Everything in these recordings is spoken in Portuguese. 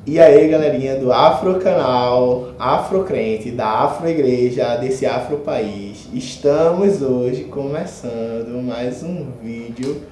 E aí, galerinha do Afro Canal, Afro Crente, da Afro Igreja, desse Afro País. Estamos hoje começando mais um vídeo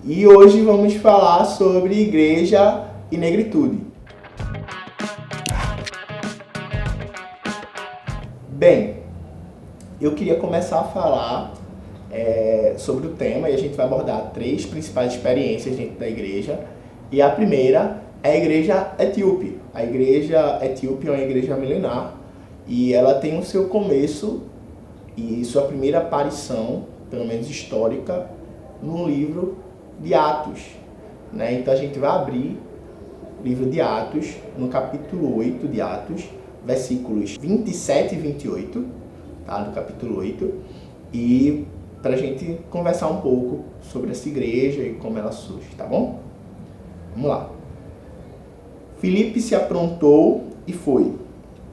e hoje vamos falar sobre igreja e negritude. Bem, eu queria começar a falar sobre o tema e a gente vai abordar três principais experiências dentro da igreja. E a primeira é a igreja etíope. A igreja etíope é uma igreja milenar e ela tem o seu começo e sua primeira aparição, pelo menos histórica, no livro de Atos. Então a gente vai abrir o livro de Atos, no capítulo 8 de Atos, versículos 27 e 28, tá? No capítulo 8, e para a gente conversar um pouco sobre essa igreja e como ela surge, tá bom? Vamos lá. Filipe se aprontou e foi.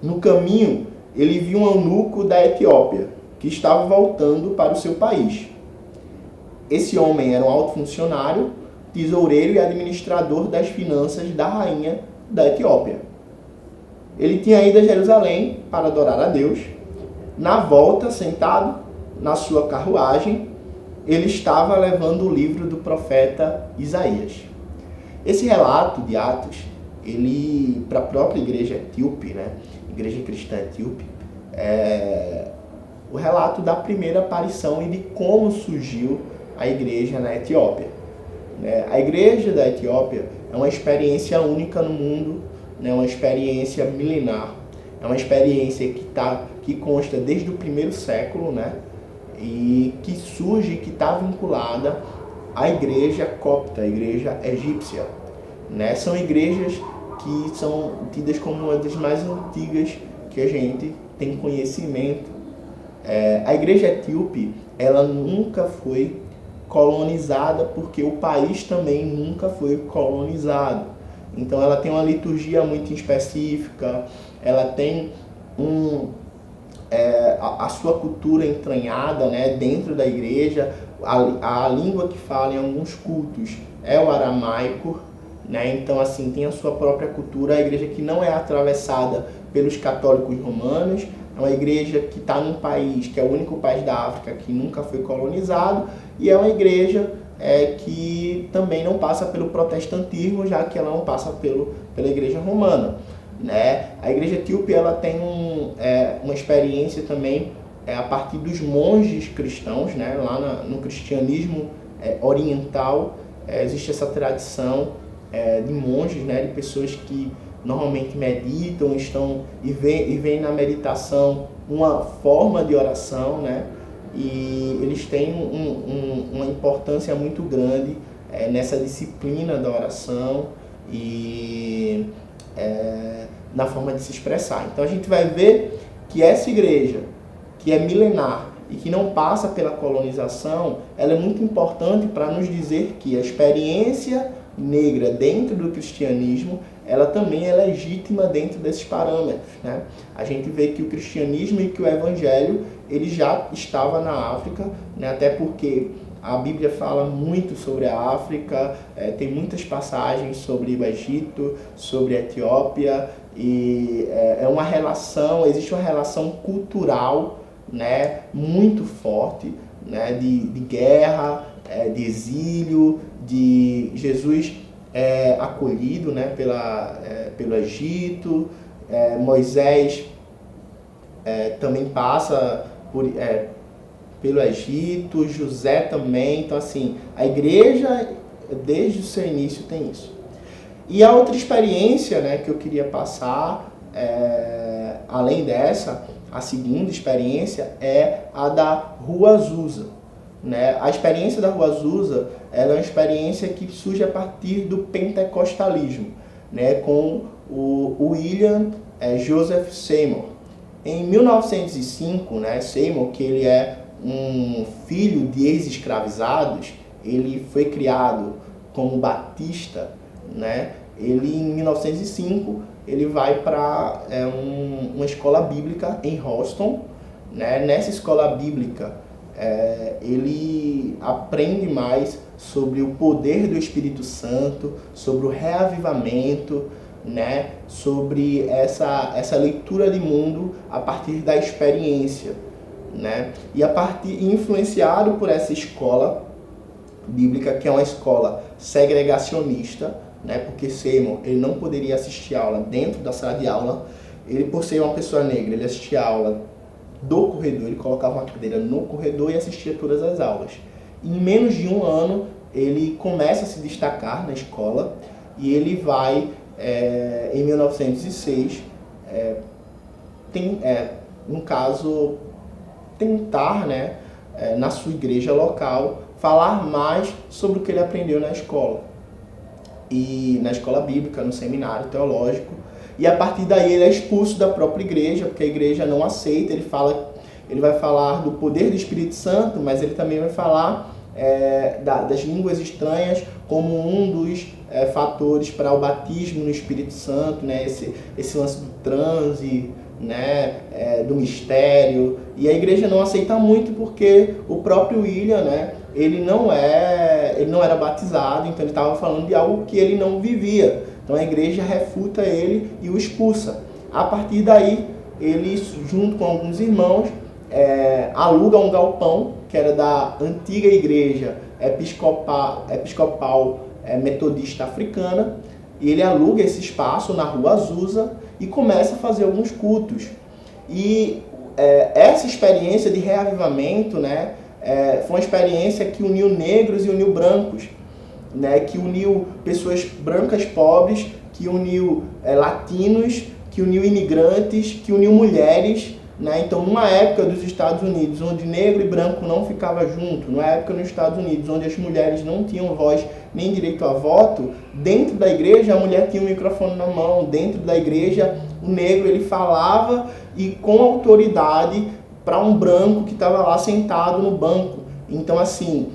No caminho, ele viu um eunuco da Etiópia, que estava voltando para o seu país. Esse homem era um alto funcionário, tesoureiro e administrador das finanças da rainha da Etiópia. Ele tinha ido a Jerusalém para adorar a Deus. Na volta, sentado na sua carruagem, ele estava levando o livro do profeta Isaías. Esse relato de Atos, ele, para a própria igreja etíope, igreja cristã etíope, é o relato da primeira aparição e de como surgiu a igreja na Etiópia. A igreja da Etiópia é uma experiência única no mundo, uma experiência milenar, é uma experiência que consta desde o primeiro século, e que surge, que está vinculada à igreja copta, a igreja egípcia. São igrejas que são tidas como uma das mais antigas que a gente tem conhecimento. A igreja etíope, ela nunca foi colonizada porque o país também nunca foi colonizado. Então ela tem uma liturgia muito específica, ela tem a sua cultura entranhada dentro da igreja. A língua que fala em alguns cultos é o aramaico, então assim, tem a sua própria cultura. A igreja que não é atravessada pelos católicos romanos, é uma igreja que está num país que é o único país da África que nunca foi colonizado, e é uma igreja que também não passa pelo protestantismo, já que ela não passa pela igreja romana. A igreja etíope, ela tem uma experiência também a partir dos monges cristãos, lá no cristianismo oriental. Existe essa tradição de monges, de pessoas que normalmente meditam, e veem na meditação uma forma de oração, e eles têm uma importância muito grande nessa disciplina da oração e na forma de se expressar. Então a gente vai ver que essa igreja, que é milenar e que não passa pela colonização, ela é muito importante para nos dizer que a experiência negra dentro do cristianismo, ela também é legítima dentro desses parâmetros. A gente vê que o cristianismo e que o evangelho, ele já estava na África, até porque a Bíblia fala muito sobre a África, tem muitas passagens sobre o Egito, sobre a Etiópia, e existe uma relação cultural muito forte, de guerra, de exílio, de Jesus acolhido pelo Egito. Moisés também passa pelo Egito, José também. Então assim, a igreja desde o seu início tem isso. E a outra experiência que eu queria passar, além dessa, a segunda experiência é a da Rua Azusa. A experiência da Rua Azusa, ela é uma experiência que surge a partir do pentecostalismo, com o William Joseph Seymour. Em 1905, Seymour, que ele é um filho de ex-escravizados, ele foi criado como batista, Ele, em 1905, ele vai para uma escola bíblica em Houston. Nessa escola bíblica, ele aprende mais sobre o poder do Espírito Santo, sobre o reavivamento, né, sobre essa leitura de mundo a partir da experiência, né, e influenciado por essa escola bíblica, que é uma escola segregacionista, né, porque Seymour ele não poderia assistir aula dentro da sala de aula. Ele, por ser uma pessoa negra, ele assistia a aula do corredor, ele colocava uma cadeira no corredor e assistia todas as aulas. Em menos de um ano, ele começa a se destacar na escola e ele vai, em 1906, no caso, tentar, né, na sua igreja local, falar mais sobre o que ele aprendeu na escola. E na escola bíblica, no seminário teológico. E a partir daí ele é expulso da própria igreja, porque a igreja não aceita. Ele vai falar do poder do Espírito Santo, mas ele também vai falar das línguas estranhas como um dos fatores para o batismo no Espírito Santo, né? Esse lance do transe, né? Do mistério. E a igreja não aceita muito porque o próprio William, né? Ele não era batizado, então ele estava falando de algo que ele não vivia. Então a igreja refuta ele e o expulsa. A partir daí, ele, junto com alguns irmãos, aluga um galpão, que era da antiga igreja episcopal metodista africana, e ele aluga esse espaço na Rua Azusa e começa a fazer alguns cultos. E essa experiência de reavivamento, né, foi uma experiência que uniu negros e uniu brancos, né, que uniu pessoas brancas pobres, que uniu latinos, que uniu imigrantes, que uniu mulheres, né? Então, numa época dos Estados Unidos, onde negro e branco não ficavam junto, numa época nos Estados Unidos, onde as mulheres não tinham voz nem direito a voto, dentro da igreja a mulher tinha um microfone na mão, dentro da igreja o negro ele falava e com autoridade para um branco que estava lá sentado no banco. Então, assim,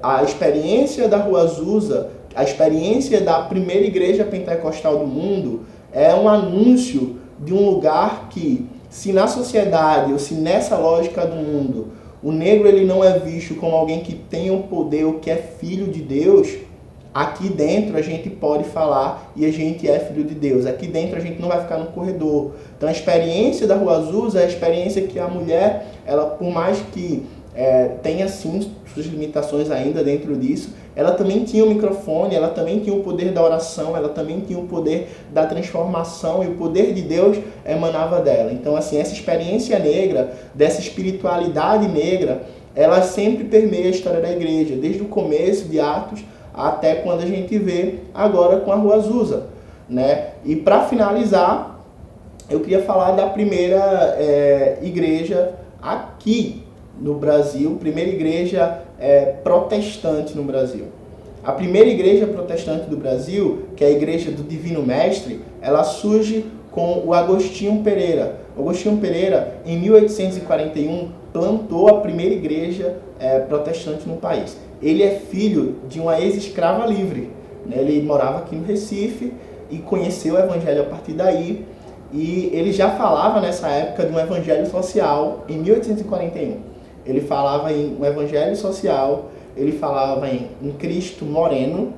a experiência da Rua Azusa, a experiência da primeira igreja pentecostal do mundo é um anúncio de um lugar que, se na sociedade ou se nessa lógica do mundo o negro ele não é visto como alguém que tem o poder ou que é filho de Deus, aqui dentro a gente pode falar e a gente é filho de Deus. Aqui dentro a gente não vai ficar no corredor. Então a experiência da Rua Azusa é a experiência que a mulher, ela, por mais que tenha sim suas limitações ainda dentro disso, ela também tinha o microfone, ela também tinha o poder da oração, ela também tinha o poder da transformação e o poder de Deus emanava dela. Então, assim, essa experiência negra, dessa espiritualidade negra, ela sempre permeia a história da igreja, desde o começo de Atos até quando a gente vê agora com a Rua Azusa, né? E para finalizar, eu queria falar da primeira igreja aqui no Brasil, primeira igreja protestante no Brasil. A primeira igreja protestante do Brasil, que é a Igreja do Divino Mestre, ela surge com o Agostinho Pereira. O Agostinho Pereira, em 1841, plantou a primeira igreja protestante no país. Ele é filho de uma ex-escrava livre, né? Ele morava aqui no Recife e conheceu o evangelho a partir daí. E ele já falava nessa época de um evangelho social em 1841. Ele falava em um evangelho social, ele falava em Cristo moreno,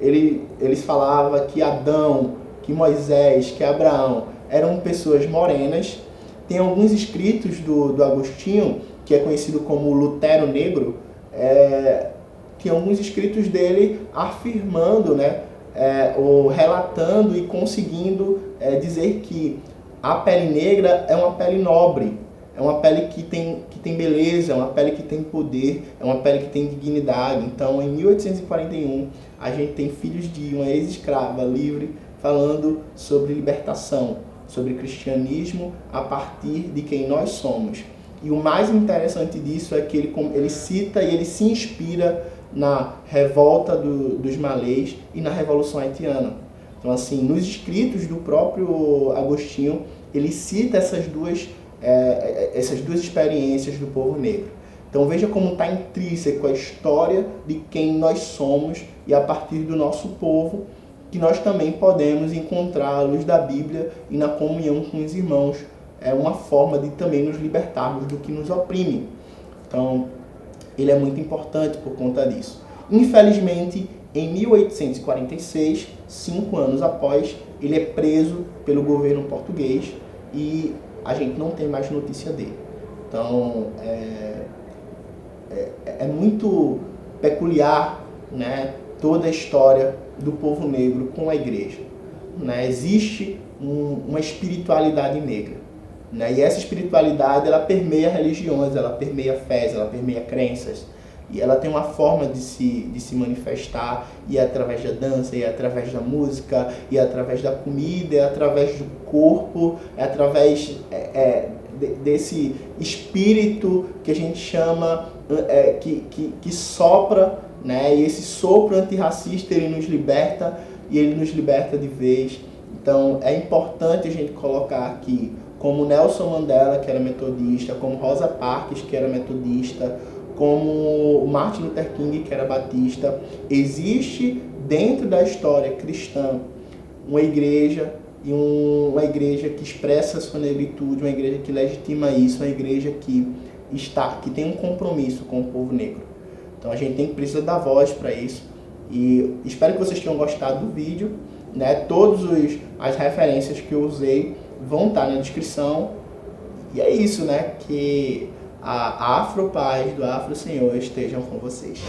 eles falavam que Adão, que Moisés, que Abraão eram pessoas morenas. Tem alguns escritos do Agostinho, que é conhecido como Lutero Negro, tem alguns escritos dele afirmando, né, ou relatando e conseguindo dizer que a pele negra é uma pele nobre, é uma pele que tem beleza, é uma pele que tem poder, é uma pele que tem dignidade. Então, em 1841, a gente tem filhos de uma ex-escrava livre falando sobre libertação, sobre cristianismo a partir de quem nós somos. E o mais interessante disso é que ele cita e ele se inspira na revolta dos malês e na Revolução Haitiana. Então, assim, nos escritos do próprio Agostinho, ele cita essas duas experiências do povo negro. Então veja como está intrínseco a história de quem nós somos e a partir do nosso povo que nós também podemos encontrar à luz da Bíblia e na comunhão com os irmãos. É uma forma de também nos libertarmos do que nos oprime. Então ele é muito importante por conta disso. Infelizmente, em 1846, 5 anos após, ele é preso pelo governo português e a gente não tem mais notícia dele. Então, é muito peculiar, né, toda a história do povo negro com a igreja. Né? Existe uma espiritualidade negra. Né? E essa espiritualidade, ela permeia religiões, ela permeia fés, ela permeia crenças. E ela tem uma forma de se manifestar, e é através da dança, e é através da música, e é através da comida, é através do corpo, é através desse espírito que a gente chama, que sopra, né? E esse sopro antirracista, ele nos liberta, e ele nos liberta de vez. Então é importante a gente colocar aqui, como Nelson Mandela, que era metodista, como Rosa Parks, que era metodista, como Martin Luther King, que era batista, existe dentro da história cristã uma igreja, e uma igreja que expressa a sua negritude, uma igreja que legitima isso, uma igreja que tem um compromisso com o povo negro. Então a gente precisa dar voz para isso, e espero que vocês tenham gostado do vídeo. Né? Todas as referências que eu usei vão estar na descrição, e é isso, né? Que a Afro Paz do Afro Senhor estejam com vocês.